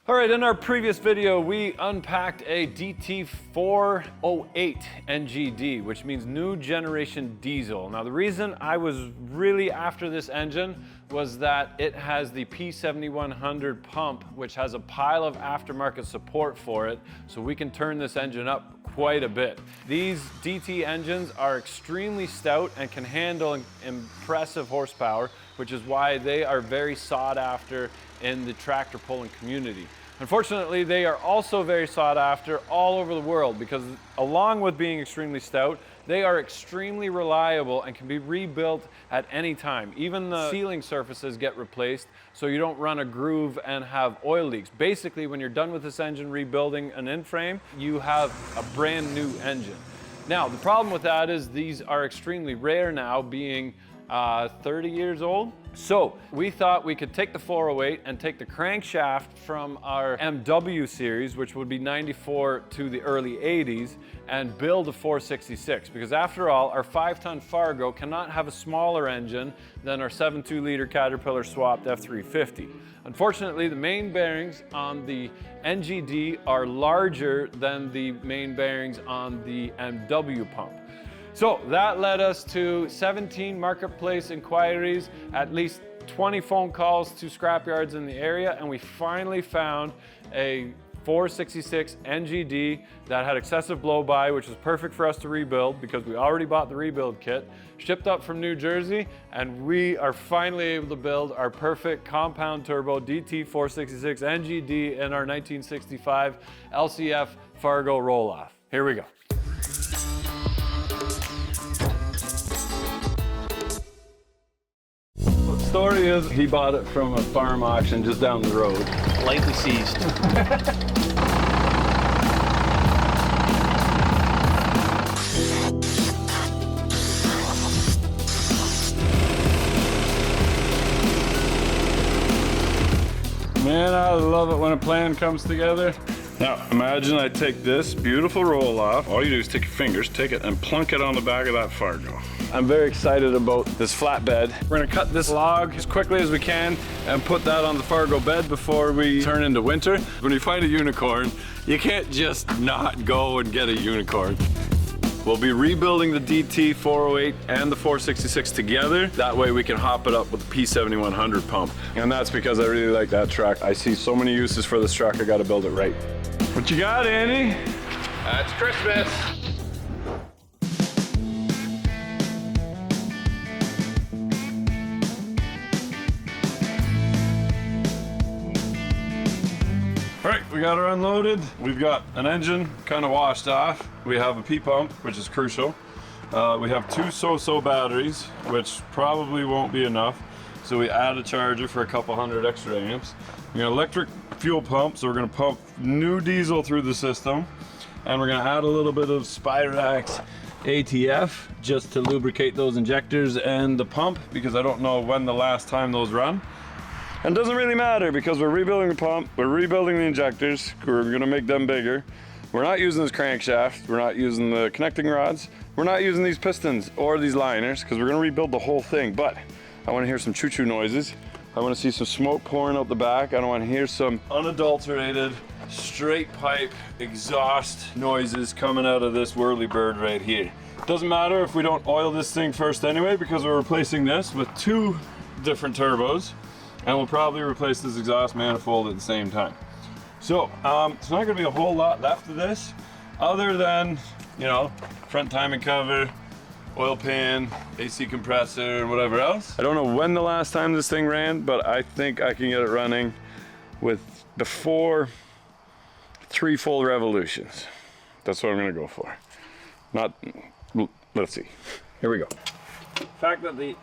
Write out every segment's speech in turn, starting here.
All right, in our previous video, we unpacked a DT408 NGD, which means new generation diesel. Now, the reason I was really after this engine was that it has the P7100 pump, which has a pile of aftermarket support for it, so we can turn this engine up quite a bit. These DT engines are extremely stout and can handle impressive horsepower, which is why they are very sought after in the tractor pulling community. Unfortunately, they are also very sought after all over the world because along with being extremely stout, they are extremely reliable and can be rebuilt at any time. Even the sealing surfaces get replaced so you don't run a groove and have oil leaks. Basically, when you're done with this engine rebuilding an in-frame, you have a brand new engine. Now, the problem with that is these are extremely rare now, being 30 years old. So we thought we could take the 408 and take the crankshaft from our MW series, which would be 94 to the early 80s, and build a 466. Because after all, our 5-ton Fargo cannot have a smaller engine than our 7.2 liter Caterpillar swapped F350. Unfortunately, the main bearings on the NGD are larger than the main bearings on the MW pump. So that led us to 17 marketplace inquiries, at least 20 phone calls to scrapyards in the area, and we finally found a 466 NGD that had excessive blow-by, which was perfect for us to rebuild because we already bought the rebuild kit, shipped up from New Jersey, and we are finally able to build our perfect compound turbo DT466 NGD in our 1965 LCF Fargo roll-off. Here we go. The story is he bought it from a farm auction just down the road. Lightly seized. Man, I love it when a plan comes together. Now, imagine I take this beautiful roll off. All you do is take your fingers, take it, and plunk it on the back of that Fargo. I'm very excited about this flatbed. We're gonna cut this log as quickly as we can and put that on the Fargo bed before we turn into winter. When you find a unicorn, you can't just not go and get a unicorn. We'll be rebuilding the DT408 and the 466 together. That way we can hop it up with the P7100 pump. And that's because I really like that truck. I see so many uses for this truck, I gotta build it right. What you got, Andy? It's Christmas. All right, we got her unloaded. We've got an engine kind of washed off. We have a P-pump, which is crucial. We have 2 so-so batteries, which probably won't be enough. So we add a charger for a couple hundred extra amps. We got an electric fuel pump, so we're gonna pump new diesel through the system. And we're gonna add a little bit of Spirax ATF just to lubricate those injectors and the pump, because I don't know when the last time those run. And it doesn't really matter because we're rebuilding the pump, we're rebuilding the injectors, we're gonna make them bigger. We're not using this crankshaft, we're not using the connecting rods, we're not using these pistons or these liners because we're gonna rebuild the whole thing. But I wanna hear some choo-choo noises. I wanna see some smoke pouring out the back. I wanna hear some unadulterated, straight pipe exhaust noises coming out of this whirly-bird right here. Doesn't matter if we don't oil this thing first anyway because we're replacing this with 2 different turbos. And we'll probably replace this exhaust manifold at the same time. So, it's not gonna be a whole lot left of this, other than, you know, front timing cover, oil pan, AC compressor, and whatever else. I don't know when the last time this thing ran, but I think I can get it running with before 3 full revolutions. That's what I'm gonna go for. Let's see. Here we go. The fact that the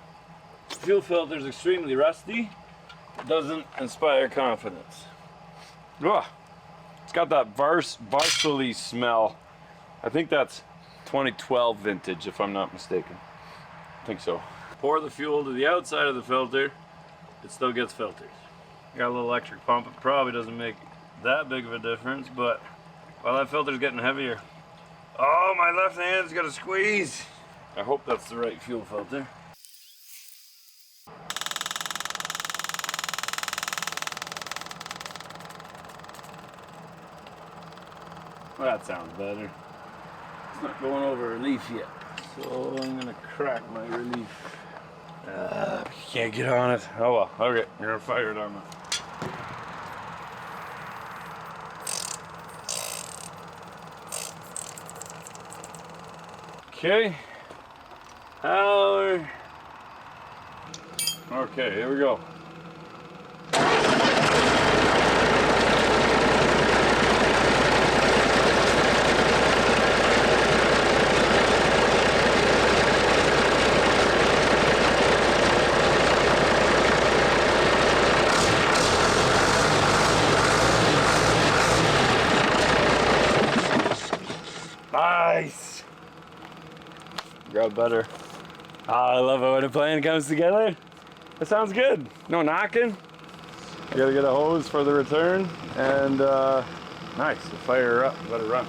fuel filter is extremely rusty doesn't inspire confidence. Ugh. It's got that Varsily smell. I think that's 2012 vintage, if I'm not mistaken. I think so. Pour the fuel to the outside of the filter, it still gets filtered. Got a little electric pump, it probably doesn't make that big of a difference, but well, that filter's getting heavier. Oh, my left hand's got a squeeze. I hope that's the right fuel filter. Well, that sounds better. It's not going over relief yet, so I'm gonna crack my relief. Can't get on it. Oh well, okay, you're gonna fire it on me. Okay. Howler. Okay, here we go. Nice. Got better. Oh, I love it when a plan comes together. That sounds good. No knocking. I gotta get a hose for the return, and nice. Fire her up. Let it run.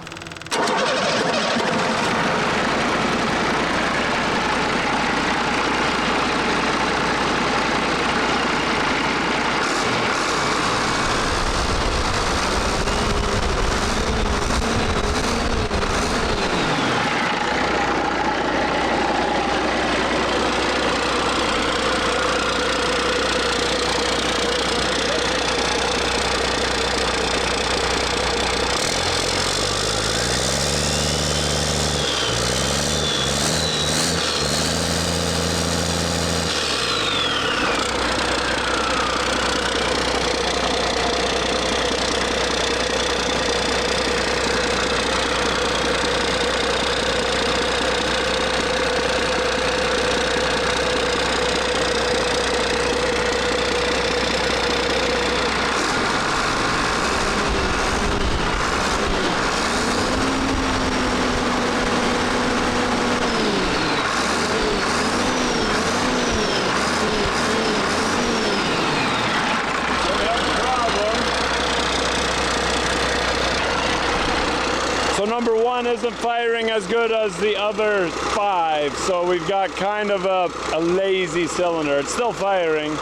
So number one isn't firing as good as the other 5, so we've got kind of a lazy cylinder. It's still firing,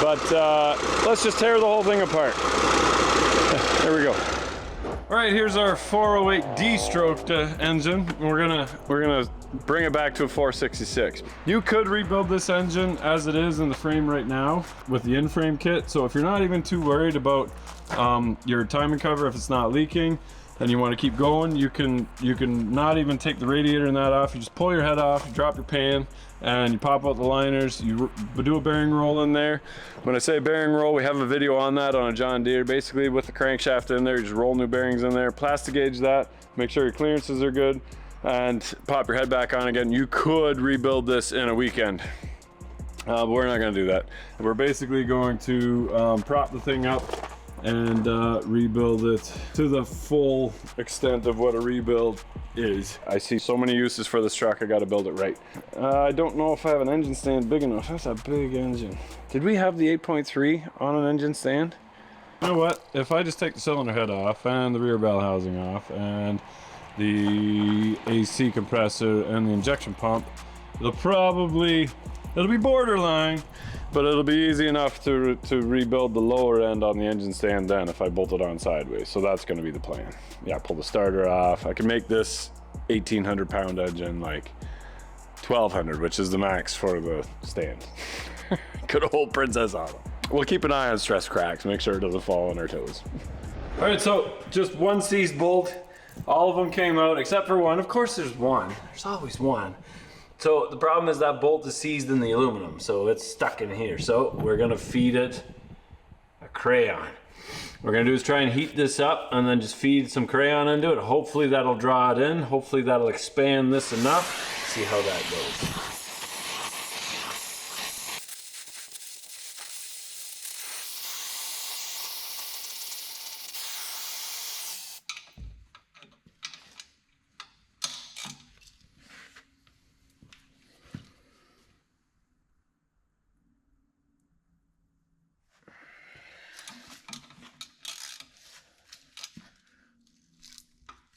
but let's just tear the whole thing apart. There we go. All right, here's our 408 D-stroked engine. We're gonna bring it back to a 466. You could rebuild this engine as it is in the frame right now with the in-frame kit. So if you're not even too worried about your timing cover, if it's not leaking, and you want to keep going, you can not even take the radiator and that off. You just pull your head off, you drop your pan, and you pop out the liners. You do a bearing roll in there. When I say bearing roll, we have a video on that on a John Deere. Basically with the crankshaft in there, you just roll new bearings in there, plastic gauge that, make sure your clearances are good, and pop your head back on again. You could rebuild this in a weekend. But we're not going to do that. We're basically going to prop the thing up and rebuild it to the full extent of what a rebuild is. I see so many uses for this truck, I gotta build it right. I don't know if I have an engine stand big enough. That's a big engine. Did we have the 8.3 on an engine stand? You know what, if I just take the cylinder head off and the rear bell housing off and the AC compressor and the injection pump, it'll be borderline, but it'll be easy enough to rebuild the lower end on the engine stand then if I bolt it on sideways. So that's gonna be the plan. Yeah, pull the starter off. I can make this 1,800 pound engine like 1,200, which is the max for the stand. Could hold Princess on it. We'll keep an eye on stress cracks, make sure it doesn't fall on our toes. All right, so just one seized bolt. All of them came out except for one. Of course there's one, there's always one. So the problem is that bolt is seized in the aluminum, so it's stuck in here. So we're gonna feed it a crayon. What we're gonna do is try and heat this up and then just feed some crayon into it. Hopefully that'll draw it in. Hopefully that'll expand this enough. See how that goes.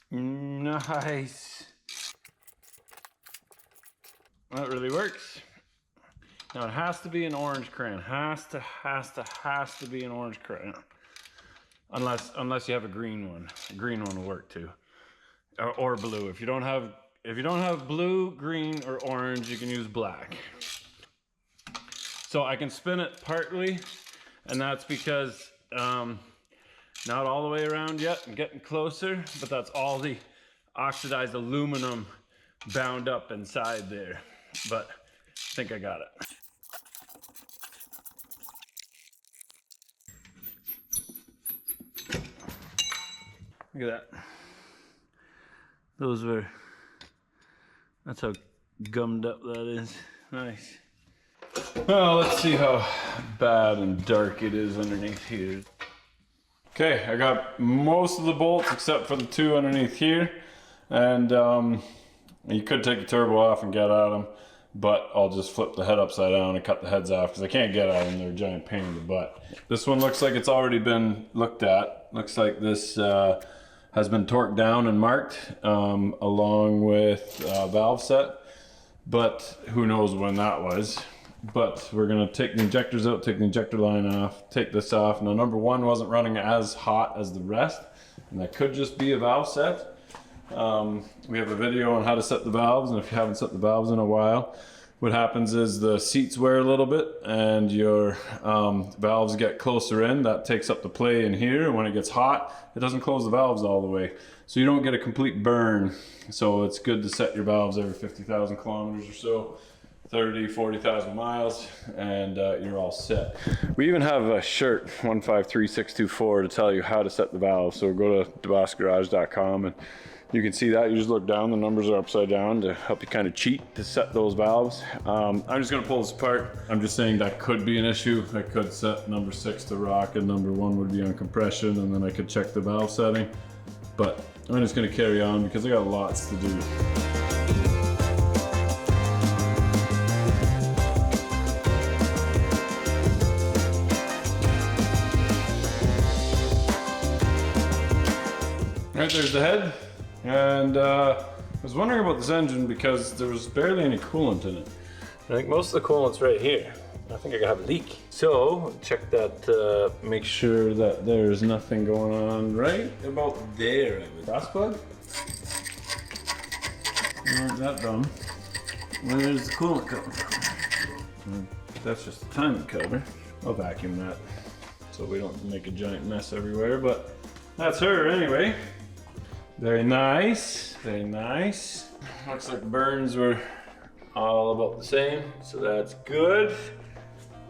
Nice. That really works. Now it has to be an orange crayon. Has to be an orange crayon. Unless you have a green one. A green one will work too. or blue. If you don't have blue, green, or orange, you can use black. So I can spin it partly, and that's because not all the way around yet. I'm getting closer, but that's all the oxidized aluminum bound up inside there. But I think I got it. Look at that. That's how gummed up that is. Nice. Well, let's see how bad and dark it is underneath here. Okay, I got most of the bolts except for the two underneath here. And you could take the turbo off and get at them, but I'll just flip the head upside down and cut the heads off because I can't get at them. They're a giant pain in the butt. This one looks like it's already been looked at. Looks like this has been torqued down and marked along with valve set, but who knows when that was. But we're gonna take the injectors out, take the injector line off, take this off. Now number one wasn't running as hot as the rest, and that could just be a valve set. We have a video on how to set the valves, and if you haven't set the valves in a while, what happens is the seats wear a little bit and your valves get closer in. That takes up the play in here, and when it gets hot, it doesn't close the valves all the way. So you don't get a complete burn. So it's good to set your valves every 50,000 kilometers or so, 30, 40,000 miles, and you're all set. We even have a shirt, 153624, to tell you how to set the valves. So go to DeBossGarage.com and you can see that. You just look down, the numbers are upside down to help you kind of cheat to set those valves. I'm just gonna pull this apart. I'm just saying that could be an issue. I could set number 6 to rock and number 1 would be on compression, and then I could check the valve setting. But I'm just gonna carry on because I got lots to do. Right, there's the head. And I was wondering about this engine because there was barely any coolant in it. I think most of the coolant's right here. I think I have a leak. So check that, make sure that there's nothing going on right about there. Frost plug? Not that dumb. Where's the coolant coming from? That's just the timing cover. I'll vacuum that so we don't make a giant mess everywhere, but that's her anyway. Very nice, very nice. Looks like the burns were all about the same, so that's good.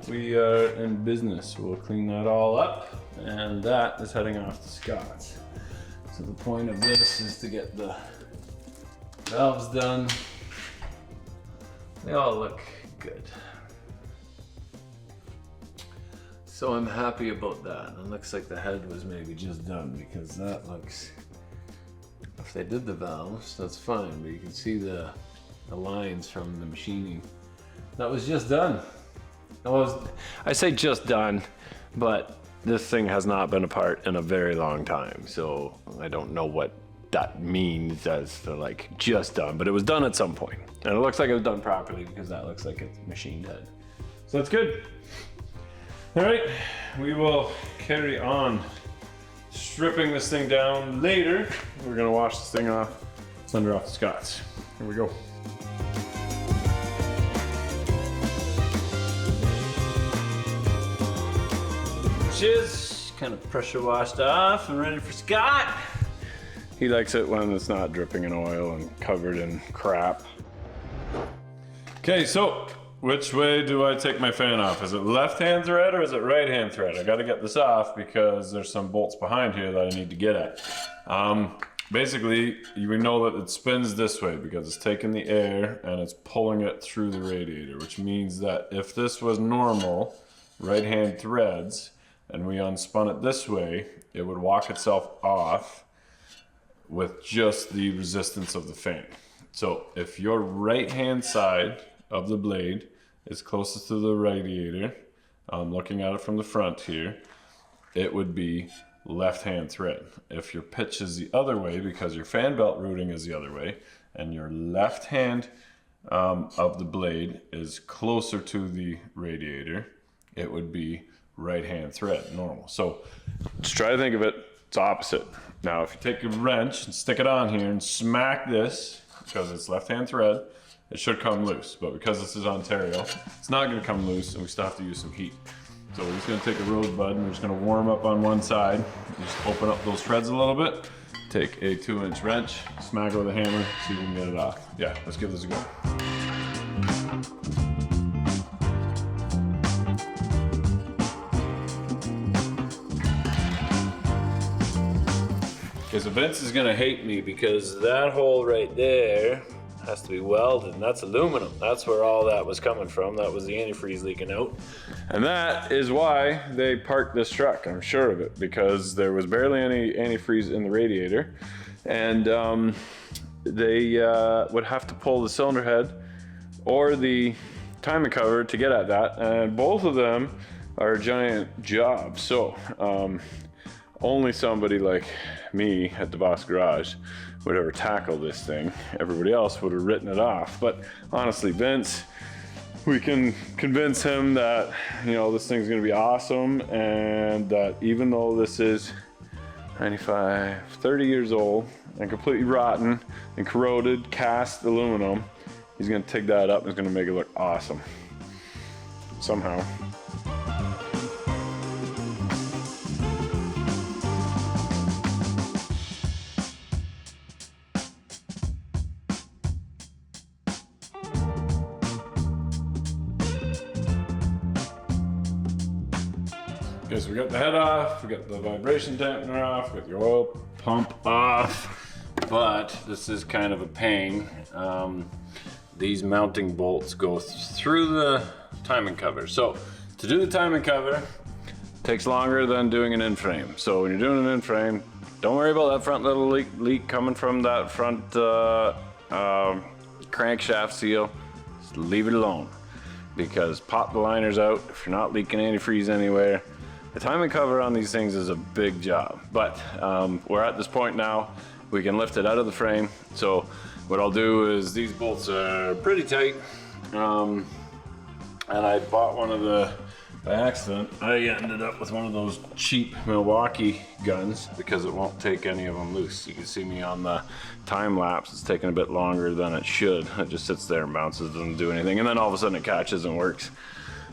We are in business. We'll clean that all up, and that is heading off to Scott's. So the point of this is to get the valves done. They all look good. So I'm happy about that. It looks like the head was maybe just done because that looks, if they did the valves, that's fine, but you can see the lines from the machining. That was just done. I say just done, but this thing has not been apart in a very long time, so I don't know what that means as to like just done, but it was done at some point. And it looks like it was done properly because that looks like it's machine dead. So that's good. All right, we will carry on stripping this thing down later. We're gonna wash this thing off, send her off to Scott's. Here we go. Is kind of pressure washed off and ready for Scott. He likes it when it's not dripping in oil and covered in crap. Okay, so which way do I take my fan off? Is it left hand thread or is it right hand thread? I gotta get this off because there's some bolts behind here that I need to get at. Basically, you know that it spins this way because it's taking the air and it's pulling it through the radiator, which means that if this was normal right hand threads, and we unspun it this way, it would walk itself off with just the resistance of the fan. So if your right hand side of the blade is closest to the radiator, looking at it from the front here, it would be left hand thread. If your pitch is the other way because your fan belt routing is the other way and your left hand of the blade is closer to the radiator, it would be right hand thread, normal. So just try to think of it. it's opposite. Now, if you take a wrench and stick it on here and smack this, because it's left-hand thread, it should come loose. But because this is Ontario, it's not gonna come loose, and we still have to use some heat. So we're just gonna take a rosebud and we're just gonna warm up on one side. Just open up those threads a little bit. Take a 2-inch wrench, smack it with a hammer, see if we can get it off. Yeah, let's give this a go. Okay, so Vince is gonna hate me because that hole right there has to be welded, and that's aluminum. That's where all that was coming from. That was the antifreeze leaking out. And that is why they parked this truck, I'm sure of it, because there was barely any antifreeze in the radiator. And they would have to pull the cylinder head or the timing cover to get at that. And both of them are a giant job. So only somebody like me at the Boss Garage would ever tackle this thing. Everybody else would have written it off. But honestly, Vince, we can convince him that, you know, this thing's gonna be awesome, and that even though this is 95, 30 years old and completely rotten and corroded cast aluminum, he's gonna take that up and he's gonna make it look awesome somehow. Okay, so we got the head off, we got the vibration dampener off, we got the oil pump off, but this is kind of a pain. These mounting bolts go through the timing cover. So to do the timing cover takes longer than doing an in-frame. So when you're doing an in-frame, don't worry about that front little leak coming from that front crankshaft seal. Just leave it alone, because pop the liners out if you're not leaking antifreeze anywhere. The timing cover on these things is a big job, but we're at this point now, we can lift it out of the frame. So what I'll do is, these bolts are pretty tight, and I bought one of the, by accident, I ended up with one of those cheap Milwaukee guns because it won't take any of them loose. You can see me on the time lapse, it's taking a bit longer than it should. It just sits there and bounces, doesn't do anything, and then all of a sudden it catches and works.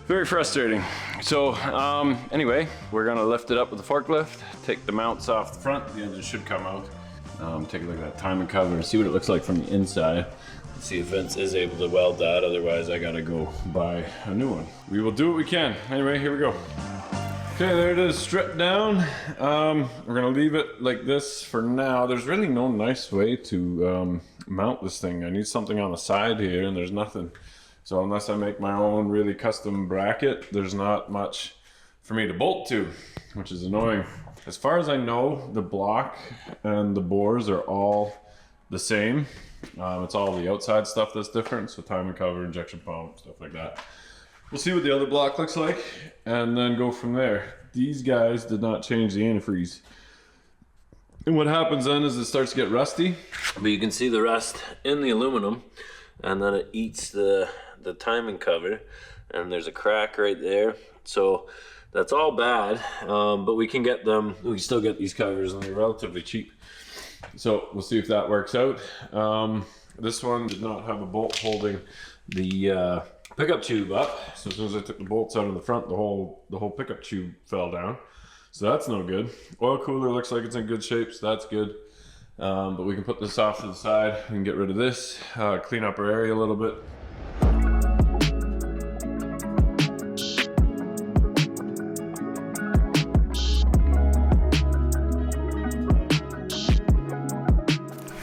Very frustrating. So anyway, we're gonna lift it up with the forklift, take the mounts off the front, the engine should come out. Take a look at that timing cover and see what it looks like from the inside. Let's see if Vince is able to weld that, otherwise I gotta go buy a new one. We will do what we can. Anyway, here we go. Okay, there it is, stripped down. We're gonna leave it like this for now. There's really no nice way to mount this thing. I need something on the side here, and there's nothing. So unless I make my own really custom bracket, there's not much for me to bolt to, which is annoying. As far as I know, the block and the bores are all the same. It's all the outside stuff that's different, so timing cover, injection pump, stuff like that. We'll see what the other block looks like, and then go from there. These guys did not change the antifreeze. And what happens then is it starts to get rusty, but you can see the rust in the aluminum, and then it eats the timing cover, and there's a crack right there. So that's all bad, but we can still get these covers, and they're relatively cheap. So we'll see if that works out. This one did not have a bolt holding the pickup tube up. So as soon as I took the bolts out of the front, the whole pickup tube fell down. So that's no good. Oil cooler looks like it's in good shape, so that's good. But we can put this off to the side and get rid of this, clean up our area a little bit.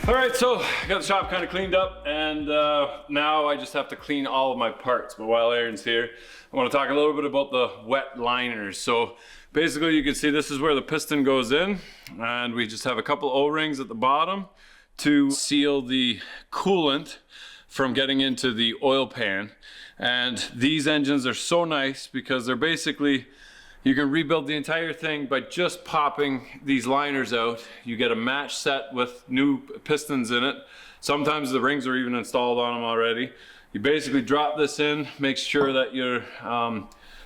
All right, so I got the shop kind of cleaned up, and now I just have to clean all of my parts. But while Aaron's here, I want to talk a little bit about the wet liners. So basically you can see this is where the piston goes in, and we just have a couple O-rings at the bottom to seal the coolant from getting into the oil pan. And these engines are so nice because they're basically, you can rebuild the entire thing by just popping these liners out. You get a match set with new pistons in it. Sometimes the rings are even installed on them already. You basically drop this in, make sure that your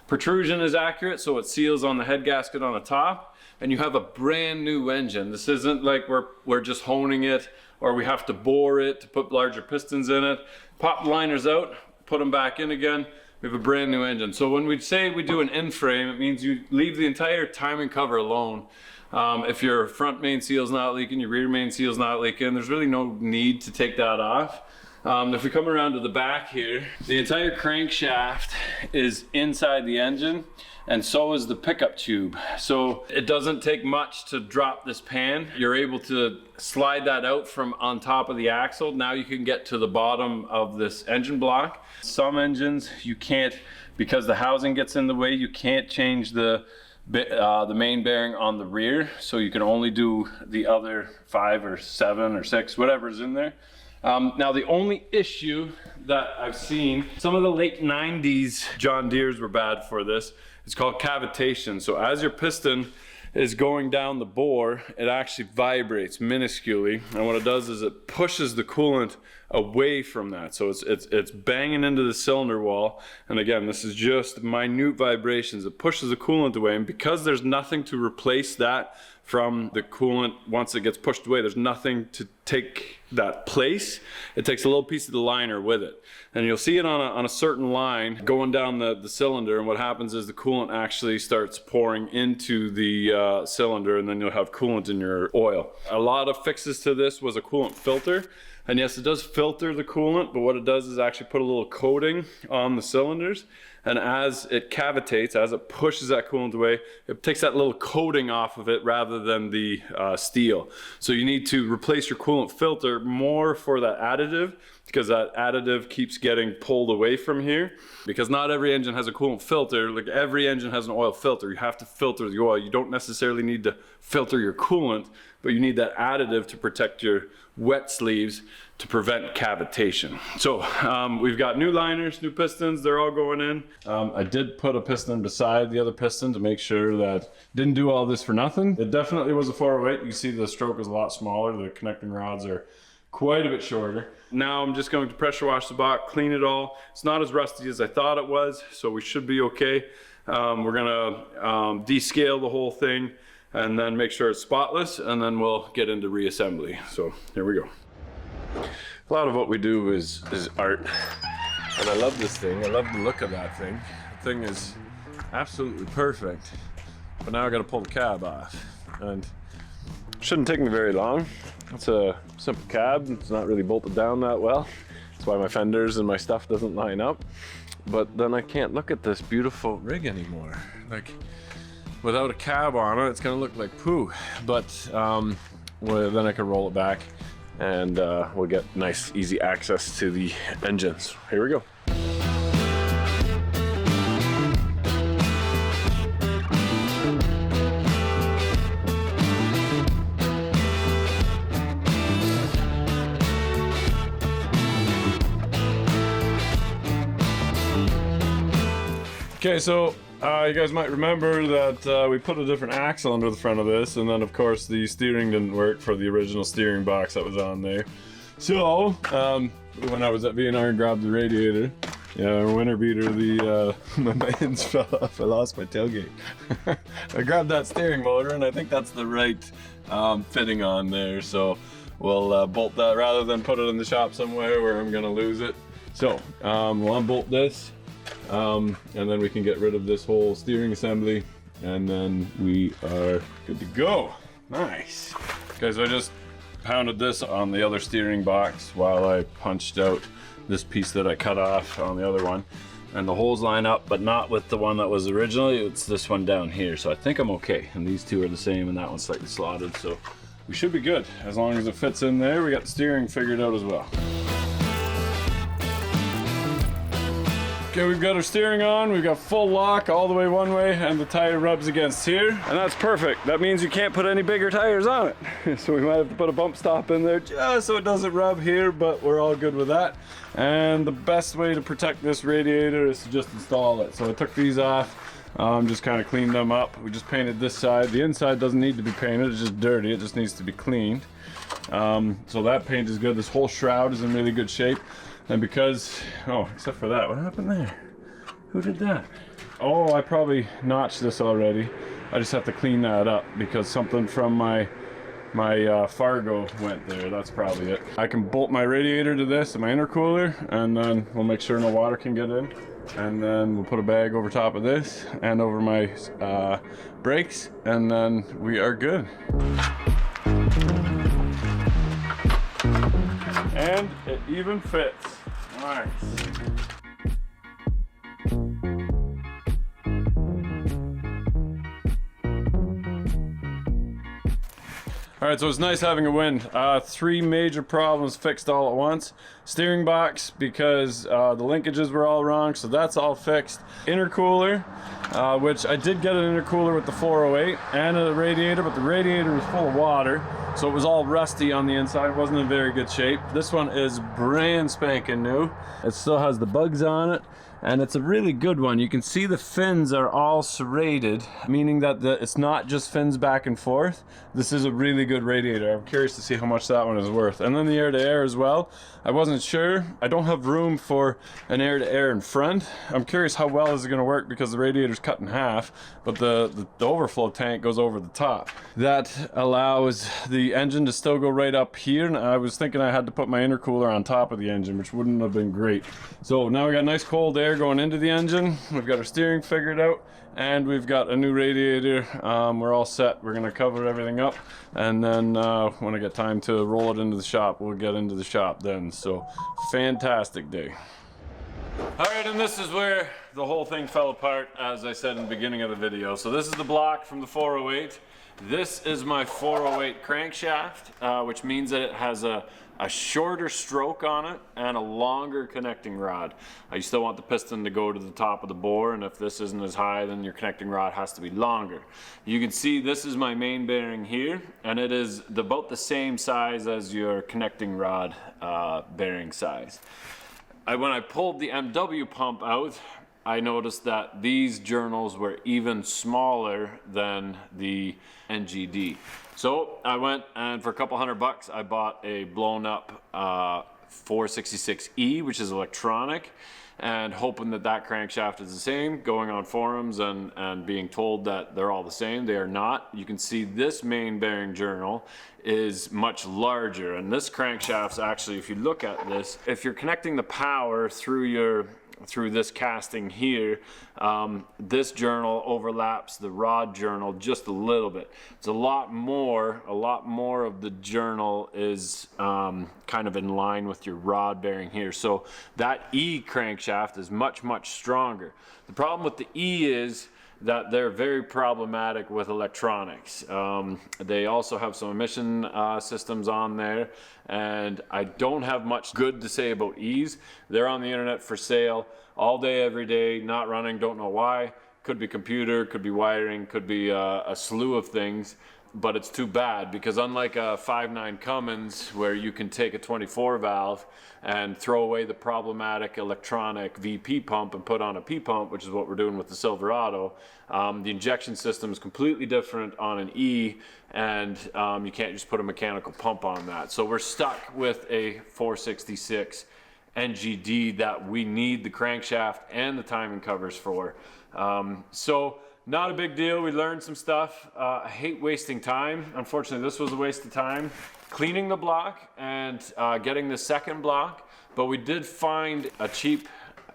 protrusion is accurate so it seals on the head gasket on the top. and you have a brand new engine, this isn't like we're just honing it or we have to bore it to put larger pistons in it. Pop the liners out, put them back in again. We have a brand new engine. So when we say we do an in-frame, it means you leave the entire timing cover alone. If your front main seal's not leaking, your rear main seal's not leaking, there's really no need to take that off. If we come around to the back here, the entire crankshaft is inside the engine, and so is the pickup tube. So it doesn't take much to drop this pan. You're able to slide that out from on top of the axle. Now you can get to the bottom of this engine block. Some engines you can't, because the housing gets in the way, you can't change the main bearing on the rear. So you can only do the other 5 or 7 or 6, whatever's in there. Now the only issue that I've seen, some of the late 90s John Deeres were bad for this. It's called cavitation. So as your piston is going down the bore, it actually vibrates minusculely. And what it does is it pushes the coolant away from that. So it's banging into the cylinder wall. And again, this is just minute vibrations. It pushes the coolant away. And because there's nothing to replace that from the coolant, once it gets pushed away, there's nothing to take that place. It takes a little piece of the liner with it. And you'll see it on a certain line going down the cylinder, and what happens is the coolant actually starts pouring into the cylinder, and then you'll have coolant in your oil. A lot of fixes to this was a coolant filter. And yes, it does filter the coolant, but what it does is actually put a little coating on the cylinders. And as it cavitates, as it pushes that coolant away, it takes that little coating off of it rather than the steel. So you need to replace your coolant filter more for that additive, because that additive keeps getting pulled away from here. Because not every engine has a coolant filter. Like every engine has an oil filter. You have to filter the oil. You don't necessarily need to filter your coolant, but you need that additive to protect your wet sleeves to prevent cavitation. So we've got new liners, new pistons, they're all going in. I did put a piston beside the other piston to make sure that didn't do all this for nothing. It definitely was a 408. You see the stroke is a lot smaller. The connecting rods are quite a bit shorter. Now I'm just going to pressure wash the box, clean it all. It's not as rusty as I thought it was, so we should be okay. We're gonna descale the whole thing and then make sure it's spotless, and then we'll get into reassembly. So here we go. A lot of what we do is art, and I love this thing. I love the look of that thing. The thing is absolutely perfect, but now I gotta pull the cab off, and it shouldn't take me very long. It's a simple cab. It's not really bolted down that well. That's why my fenders and my stuff doesn't line up. But then I can't look at this beautiful rig anymore. Like, without a cab on it, it's gonna look like poo. But well, then I can roll it back, and we'll get nice, easy access to the engines. Here we go. Okay, so you guys might remember that we put a different axle under the front of this, and then of course the steering didn't work for the original steering box that was on there. So when I was at V&R and grabbed the radiator, winter beater, my bands fell off. I lost my tailgate. I grabbed that steering motor, and I think that's the right fitting on there. So we'll bolt that rather than put it in the shop somewhere where I'm gonna lose it. So we'll unbolt this. And then we can get rid of this whole steering assembly, and then we are good to go. Nice. Okay, so I just pounded this on the other steering box while I punched out this piece that I cut off on the other one. And the holes line up, but not with the one that was originally. It's this one down here, so I think I'm okay. And these two are the same, and that one's slightly slotted, so we should be good. As long as it fits in there, we got the steering figured out as well. Okay, we've got our steering on, we've got full lock all the way one way, and the tire rubs against here. And that's perfect. That means you can't put any bigger tires on it. So we might have to put a bump stop in there just so it doesn't rub here, but we're all good with that. And the best way to protect this radiator is to just install it. So I took these off, just kind of cleaned them up. We just painted this side. The inside doesn't need to be painted, it's just dirty, it just needs to be cleaned. So that paint is good. This whole shroud is in really good shape. And because, oh, except for that, what happened there? Who did that? Oh, I probably notched this already. I just have to clean that up because something from my Fargo went there. That's probably it. I can bolt my radiator to this and my intercooler, and then we'll make sure no water can get in. And then we'll put a bag over top of this and over my brakes, and then we are good. And it even fits. Nice. All right, so it's nice having a win. 3 major problems fixed all at once. Steering box, because the linkages were all wrong, so that's all fixed. Intercooler, which I did get an intercooler with the 408 and a radiator, but the radiator was full of water, so it was all rusty on the inside. It wasn't in very good shape. This one is brand spanking new. It still has the bugs on it, and it's a really good one. You can see the fins are all serrated, meaning that it's not just fins back and forth. This is a really good radiator. I'm curious to see how much that one is worth. And then the air-to-air as well. I wasn't sure. I don't have room for an air-to-air in front. I'm curious how well is it going to work because the radiator's cut in half, but the overflow tank goes over the top. That allows the engine to still go right up here, and I was thinking I had to put my intercooler on top of the engine, which wouldn't have been great. So now we got nice cold air going into the engine. We've got our steering figured out, and we've got a new radiator. We're all set. We're gonna cover everything up, and then when I get time to roll it into the shop, we'll get into the shop then. So fantastic day. All right, and this is where the whole thing fell apart, as I said in the beginning of the video. So this is the block from the 408. This is my 408 crankshaft, which means that it has a shorter stroke on it and a longer connecting rod. You still want the piston to go to the top of the bore, and if this isn't as high, then your connecting rod has to be longer. You can see this is my main bearing here, and it is about the same size as your connecting rod bearing size. When I pulled the MW pump out, I noticed that these journals were even smaller than the NGD. So I went, and for a couple $100, I bought a blown up 466E, which is electronic, and hoping that that crankshaft is the same, going on forums and being told that they're all the same. They are not. You can see this main bearing journal is much larger, and this crankshaft's actually, if you look at this, if you're connecting the power through this casting here, this journal overlaps the rod journal just a little bit. It's a lot more of the journal is kind of in line with your rod bearing here. So that E crankshaft is much stronger. The problem with the E is that they're very problematic with electronics. They also have some emission systems on there, and I don't have much good to say about E's. They're on the internet for sale all day, every day, not running, don't know why. Could be computer, could be wiring, could be a slew of things. But it's too bad, because unlike a 5.9 Cummins, where you can take a 24 valve and throw away the problematic electronic VP pump and put on a P pump, which is what we're doing with the Silverado, the injection system is completely different on an E, and you can't just put a mechanical pump on that. So we're stuck with a 466 NGD that we need the crankshaft and the timing covers for. So not a big deal. We learned some stuff. I hate wasting time. Unfortunately, this was a waste of time cleaning the block and getting the second block, but we did find a cheap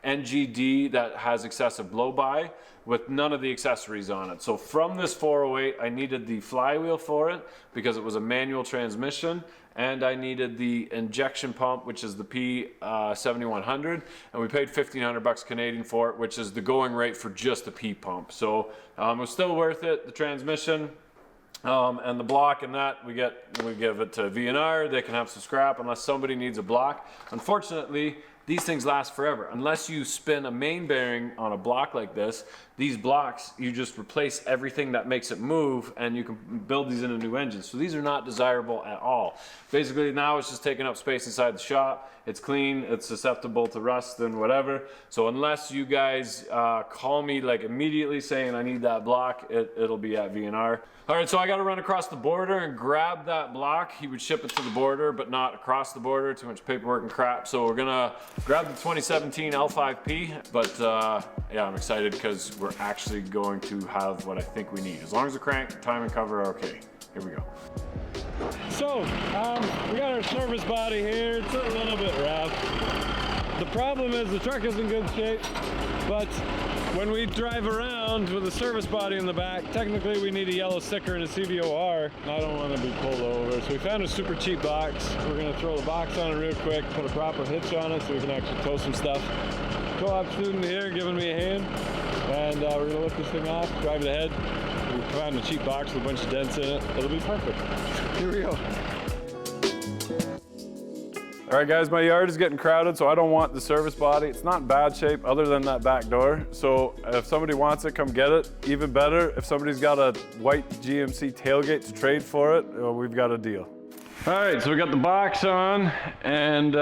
NGD that has excessive blow-by with none of the accessories on it. So from this 408, I needed the flywheel for it because it was a manual transmission, and I needed the injection pump, which is the P7100, and we paid $1,500 Canadian for it, which is the going rate for just the P pump. So it was still worth it. The transmission and the block and that, we give it to V&R. They can have some scrap unless somebody needs a block. Unfortunately, these things last forever. Unless you spin a main bearing on a block like this, these blocks, you just replace everything that makes it move, and you can build these in a new engine. So these are not desirable at all. Basically, now it's just taking up space inside the shop. It's clean, it's susceptible to rust and whatever. So unless you guys call me like immediately saying I need that block, it'll be at V&R. All right, so I got to run across the border and grab that block. He would ship it to the border, but not across the border. Too much paperwork and crap. So we're gonna grab the 2017 L5P. But yeah, I'm excited because we're we're actually going to have what I think we need. As long as the crank, time and cover are okay. Here we go. So, we got our service body here. It's a little bit rough. The problem is the truck is in good shape, but when we drive around with a service body in the back, technically we need a yellow sticker and a CVOR. I don't want to be pulled over, so we found a super cheap box. We're going to throw the box on it real quick, put a proper hitch on it so we can actually tow some stuff. Co-op student here giving me a hand, and we're going to lift this thing off, drive it ahead. We found a cheap box with a bunch of dents in it. It'll be perfect. Here we go. All right, guys, my yard is getting crowded, so I don't want the service body. It's not in bad shape other than that back door. So if somebody wants it, come get it. Even better, if somebody's got a white GMC tailgate to trade for it, we've got a deal. All right, so we got the box on, and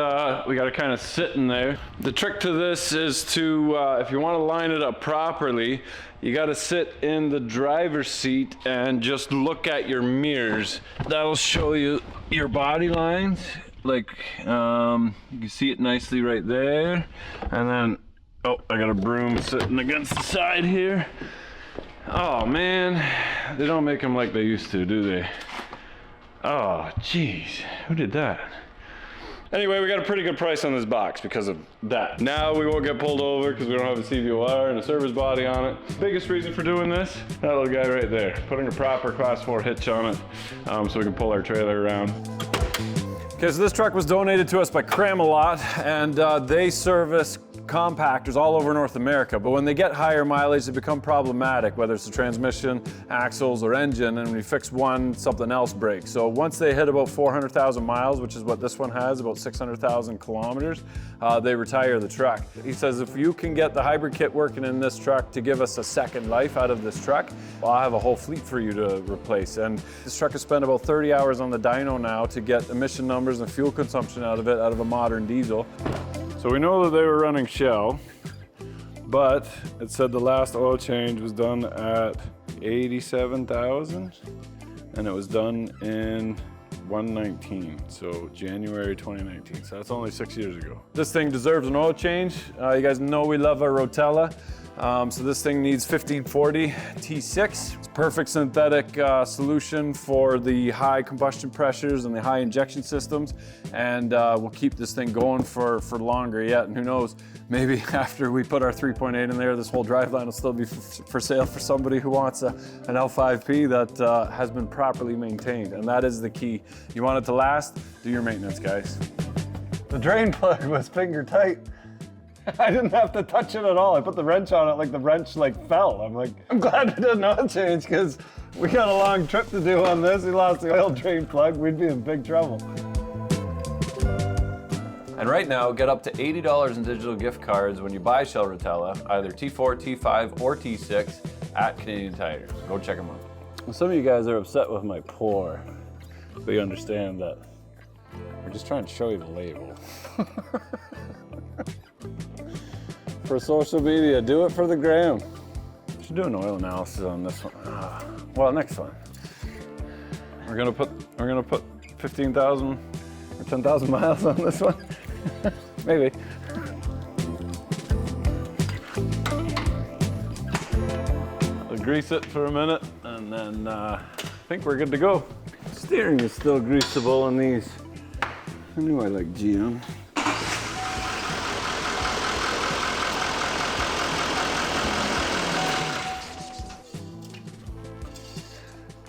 we got it kind of sitting there. The trick to this is to, if you want to line it up properly, you got to sit in the driver's seat and just look at your mirrors. That'll show you your body lines. Like, you can see it nicely right there. And then, oh, I got a broom sitting against the side here. Oh man, they don't make them like they used to, do they? Oh, geez, who did that? Anyway, we got a pretty good price on this box because of that. Now we won't get pulled over because we don't have a CVOR and a service body on it. Biggest reason for doing this, that little guy right there. Putting a proper class 4 hitch on it so we can pull our trailer around. Okay, so this truck was donated to us by Crayon, and they service compactors all over North America, but when they get higher mileage, they become problematic, whether it's the transmission, axles, or engine, and when you fix one, something else breaks. So once they hit about 400,000 miles, which is what this one has, about 600,000 kilometers, they retire the truck. He says if you can get the hybrid kit working in this truck to give us a second life out of this truck, well, I'll have a whole fleet for you to replace. And this truck has spent about 30 hours on the dyno now to get emission numbers and fuel consumption out of it, out of a modern diesel. So we know that they were running Shell, but it said the last oil change was done at 87,000, and it was done in 119, so January 2019. So that's only 6 years ago. This thing deserves an oil change. You guys know we love our Rotella. So this thing needs 1540 T6. It's a perfect synthetic solution for the high combustion pressures and the high injection systems, and we'll keep this thing going for longer yet. And who knows, maybe after we put our 3.8 in there, this whole driveline will still be for sale for somebody who wants an L5P that has been properly maintained. And that is the key. You want it to last, do your maintenance, guys. The drain plug was finger tight. I didn't have to touch it at all. I put the wrench on it, like the wrench fell. I'm glad I did an oil change because we got a long trip to do on this. We lost the oil drain plug, we'd be in big trouble. And right now, get up to $80 in digital gift cards when you buy Shell Rotella, either T4, T5, or T6 at Canadian Tires. Go check them out. Well, some of you guys are upset with my pour, but you understand that we're just trying to show you the label. For social media, do it for the gram. We should do an oil analysis on this one. Well, next one. We're gonna put 15,000 or 10,000 miles on this one. Maybe. I'll grease it for a minute, and then I think we're good to go. Steering is still greasable on these. I knew I liked GM.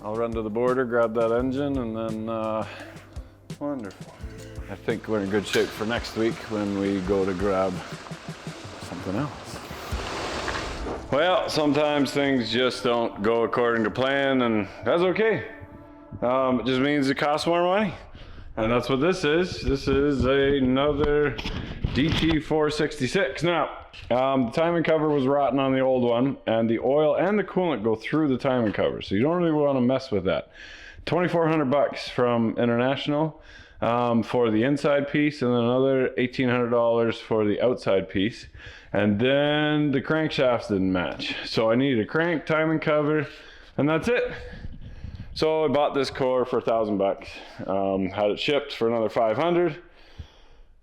I'll run to the border, grab that engine, and then, wonderful. I think we're in good shape for next week when we go to grab something else. Well, sometimes things just don't go according to plan, and that's okay. It just means it costs more money. And that's what this is. This is another DT466. Now, the timing cover was rotten on the old one, and the oil and the coolant go through the timing cover, so you don't really want to mess with that. $2,400 from International for the inside piece, and then another $1,800 for the outside piece. And then the crankshafts didn't match, so I needed a crank, timing cover, and that's it. So I bought this core for $1,000. Had it shipped for another $500.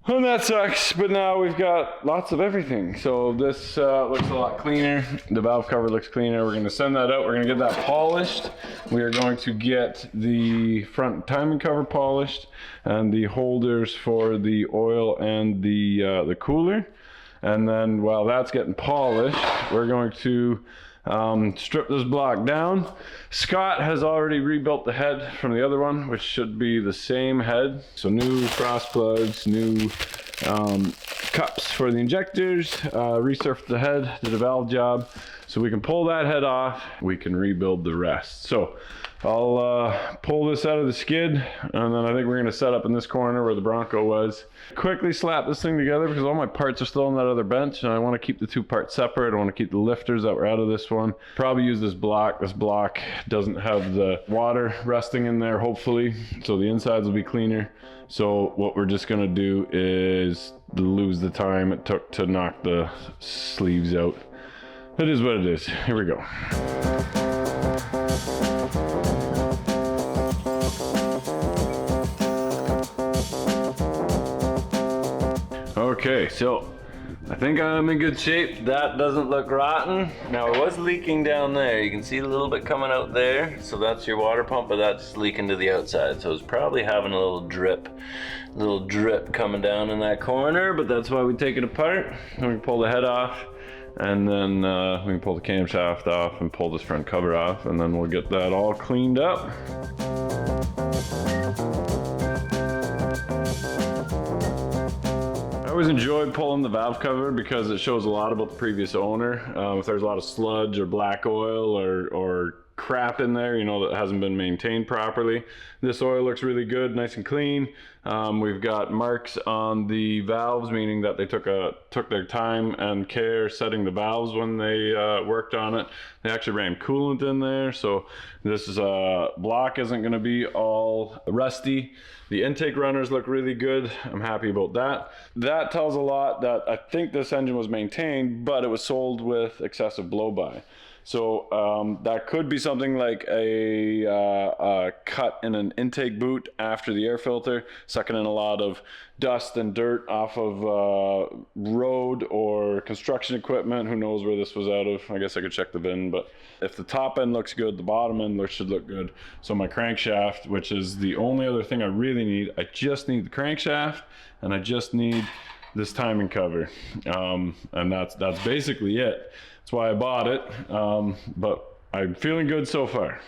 And that sucks, but now we've got lots of everything. So this looks a lot cleaner. The valve cover looks cleaner. We're gonna send that out. We're gonna get that polished. We are going to get the front timing cover polished and the holders for the oil and the cooler. And then while that's getting polished, we're going to strip this block down. Scott has already rebuilt the head from the other one, which should be the same head. So new cross plugs, new cups for the injectors, resurfaced the head, did a valve job. So we can pull that head off, we can rebuild the rest. So I'll pull this out of the skid, and then I think we're gonna set up in this corner where the Bronco was. Quickly slap this thing together because all my parts are still on that other bench, and I wanna keep the two parts separate. I wanna keep the lifters that were out of this one. Probably use this block. This block doesn't have the water resting in there, hopefully, so the insides will be cleaner. So what we're just gonna do is lose the time it took to knock the sleeves out. It is what it is. Here we go. Okay, so I think I'm in good shape. That doesn't look rotten. Now it was leaking down there. You can see a little bit coming out there. So that's your water pump, but that's leaking to the outside. So it's probably having a little drip coming down in that corner, but that's why we take it apart. And we can pull the head off, and then we can pull the camshaft off and pull this front cover off, and then we'll get that all cleaned up. I always enjoyed pulling the valve cover because it shows a lot about the previous owner. If there's a lot of sludge or black oil or crap in there, you know, that hasn't been maintained properly. This oil looks really good, nice and clean. We've got marks on the valves, meaning that they took their time and care setting the valves when they worked on it. They actually ran coolant in there, so this is block isn't going to be all rusty. The intake runners look really good. I'm happy about that. That tells a lot that I think this engine was maintained, but it was sold with excessive blow-by. So that could be something like a cut in an intake boot after the air filter, sucking in a lot of dust and dirt off of road or construction equipment. Who knows where this was out of? I guess I could check the VIN, but if the top end looks good, the bottom end should look good. So my crankshaft, which is the only other thing I really need, I just need the crankshaft and I just need this timing cover, and that's basically it. That's why I bought it, but I'm feeling good so far.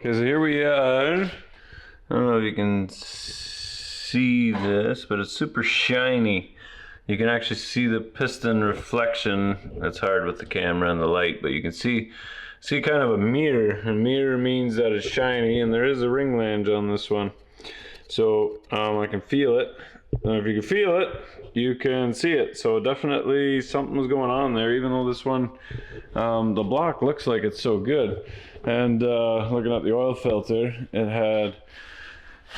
Okay, so here we are. I don't know if you can see this, but it's super shiny. You can actually see the piston reflection. That's hard with the camera and the light, but you can see kind of a mirror. A mirror means that it's shiny, and there is a ring lange on this one. So I can feel it. And if you can feel it, you can see it. So definitely something was going on there, even though this one, the block looks like it's so good. And looking at the oil filter, it had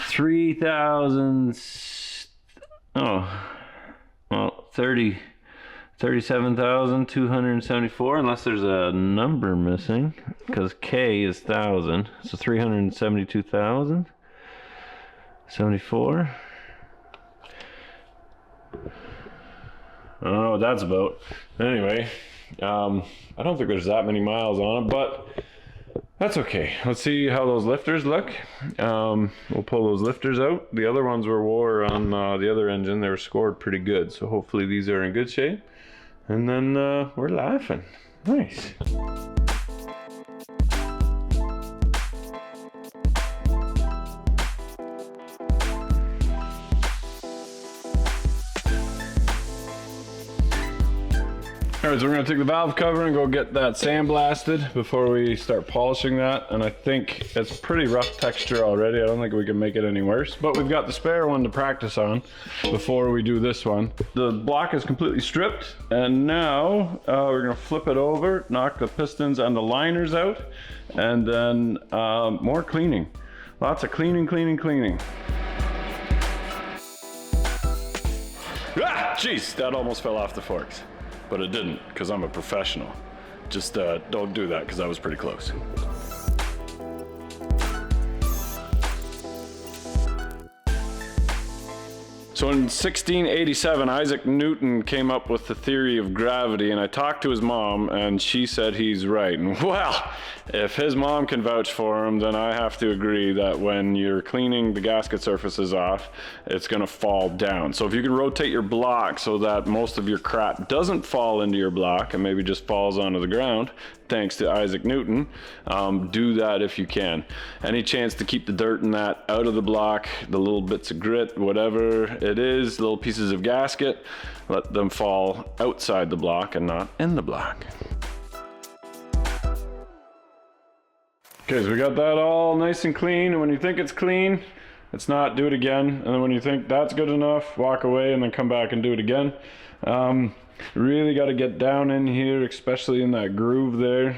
37,274, unless there's a number missing, because K is 1,000, so 372,074. I don't know what that's about. Anyway, I don't think there's that many miles on it, but that's okay. Let's see how those lifters look. We'll pull those lifters out. The other ones were wore on the other engine. They were scored pretty good, so hopefully these are in good shape. And then we're laughing. Nice. All right, so we're gonna take the valve cover and go get that sandblasted before we start polishing that. And I think it's pretty rough texture already. I don't think we can make it any worse, but we've got the spare one to practice on before we do this one. The block is completely stripped, and now we're gonna flip it over, knock the pistons and the liners out, and then more cleaning. Lots of cleaning. Ah, jeez, that almost fell off the forks. But it didn't, because I'm a professional. Just don't do that, because that was pretty close. So in 1687, Isaac Newton came up with the theory of gravity, and I talked to his mom, and she said he's right. And well, if his mom can vouch for him, then I have to agree that when you're cleaning the gasket surfaces off, it's gonna fall down. So if you can rotate your block so that most of your crap doesn't fall into your block and maybe just falls onto the ground, thanks to Isaac Newton, do that if you can. Any chance to keep the dirt in that out of the block, the little bits of grit, whatever it is, little pieces of gasket, let them fall outside the block and not in the block. Okay, so we got that all nice and clean, and when you think it's clean, it's not, do it again. And then when you think that's good enough, walk away and then come back and do it again. Really got to get down in here, especially in that groove there,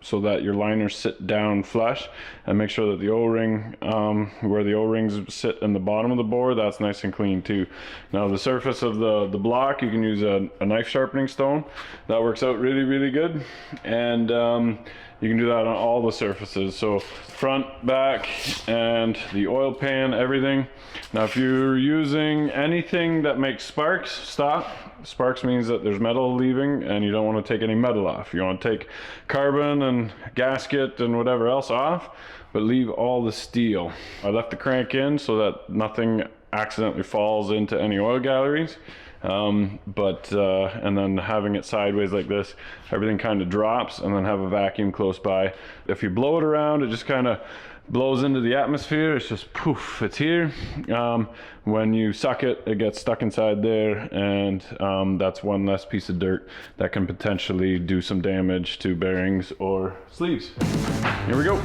so that your liners sit down flush, and make sure that the O-ring, where the O-rings sit in the bottom of the bore, that's nice and clean too. Now the surface of the block, you can use a knife sharpening stone. That works out really good, and you can do that on all the surfaces, so front, back, and the oil pan, everything. Now if you're using anything that makes sparks, stop. Sparks means that there's metal leaving and you don't want to take any metal off. You want to take carbon and gasket and whatever else off, but leave all the steel. I left the crank in so that nothing accidentally falls into any oil galleries. And then having it sideways like this, everything kind of drops, and then have a vacuum close by. If you blow it around, it just kind of blows into the atmosphere. It's just poof, it's here. When you suck it, it gets stuck inside there, and that's one less piece of dirt that can potentially do some damage to bearings or sleeves. Here we go.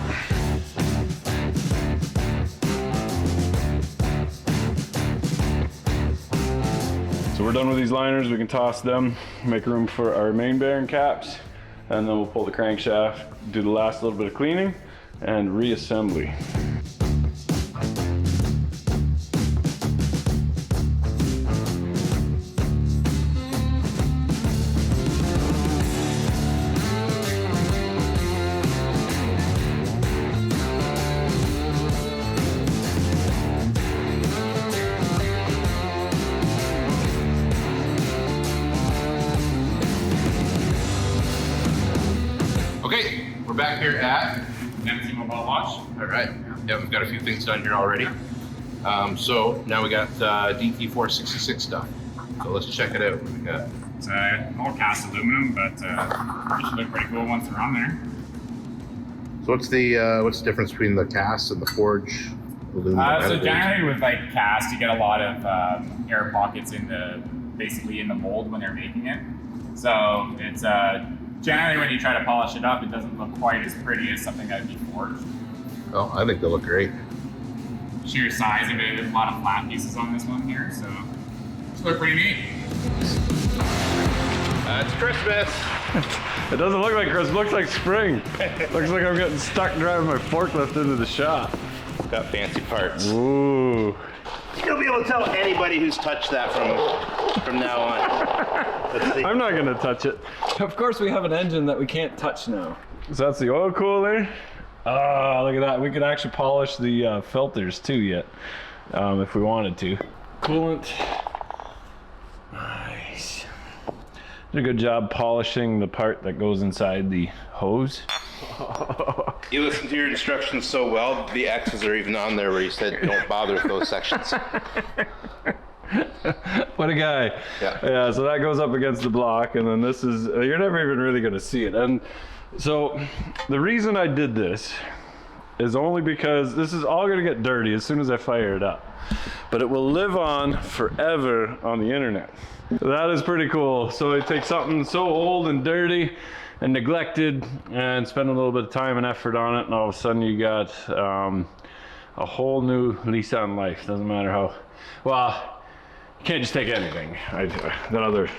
So we're done with these liners. We can toss them, make room for our main bearing caps, and then we'll pull the crankshaft, do the last little bit of cleaning, and reassembly. Okay, we're back here at MC Mobile Wash. All right. Yeah, we've got a few things done here already. So now we got DT466 stuff. So let's check it out. What we got? It's all cast aluminum, but it should look pretty cool once they're on there. So what's the difference between the cast and the forge aluminum? So generally with like cast, you get a lot of air pockets basically in the mold when they're making it. So it's generally when you try to polish it up, it doesn't look quite as pretty as something that would be forged. Oh, I think they look great. Sheer size of it, there's a lot of flat pieces on this one here, so it's look pretty neat. It's Christmas. It doesn't look like Christmas, it looks like spring. Looks like I'm getting stuck driving my forklift into the shop. Got fancy parts. Ooh. You'll be able to tell anybody who's touched that from now on. Let's see. I'm not gonna touch it. Of course we have an engine that we can't touch now. So that's the oil cooler. Oh, look at that. We could actually polish the filters too yet, if we wanted to. Coolant. Nice. Did a good job polishing the part that goes inside the hose. You listened to your instructions so well, the X's are even on there where you said don't bother with those sections. What a guy. Yeah, so that goes up against the block, and then this is, you're never even really gonna see it. And so the reason I did this is only because this is all gonna get dirty as soon as I fire it up. But it will live on forever on the internet. That is pretty cool. So they take something so old and dirty and neglected and spend a little bit of time and effort on it, and all of a sudden you got a whole new lease on life. Doesn't matter how, well, you can't just take anything. That other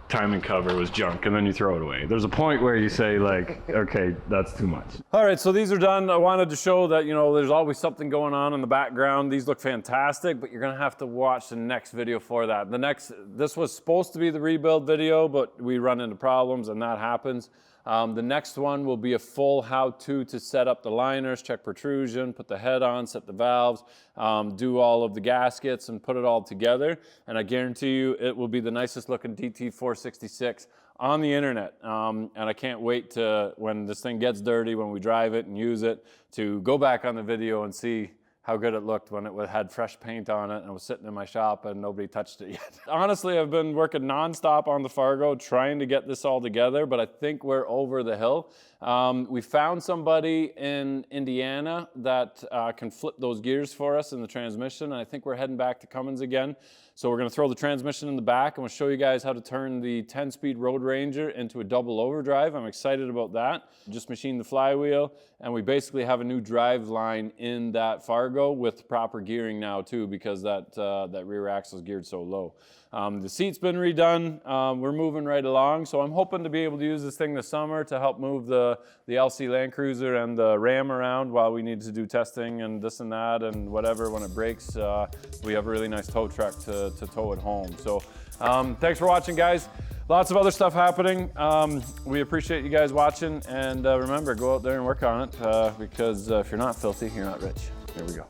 timing cover was junk, and then you throw it away. There's a point where you say like, okay, that's too much. All right, so these are done. I wanted to show that, you know, there's always something going on in the background. These look fantastic, but you're gonna have to watch the next video for that. This was supposed to be the rebuild video, but we run into problems and that happens. The next one will be a full how-to to set up the liners, check protrusion, put the head on, set the valves, do all of the gaskets and put it all together. And I guarantee you it will be the nicest looking DT466 on the internet. And I can't wait to, when this thing gets dirty, when we drive it and use it, to go back on the video and see how good it looked when it had fresh paint on it and it was sitting in my shop and nobody touched it yet. Honestly, I've been working nonstop on the Fargo trying to get this all together, but I think we're over the hill. We found somebody in Indiana that can flip those gears for us in the transmission, and I think we're heading back to Cummins again. So we're gonna throw the transmission in the back and we'll show you guys how to turn the 10-speed Road Ranger into a double overdrive. I'm excited about that. Just machined the flywheel, and we basically have a new drive line in that Fargo with proper gearing now too, because that rear axle is geared so low. The seat's been redone. We're moving right along, so I'm hoping to be able to use this thing this summer to help move the LC Land Cruiser and the Ram around while we need to do testing and this and that and whatever. When it breaks, we have a really nice tow truck to tow it home. So thanks for watching, guys. Lots of other stuff happening. We appreciate you guys watching, and remember, go out there and work on it, because if you're not filthy, you're not rich. Here we go.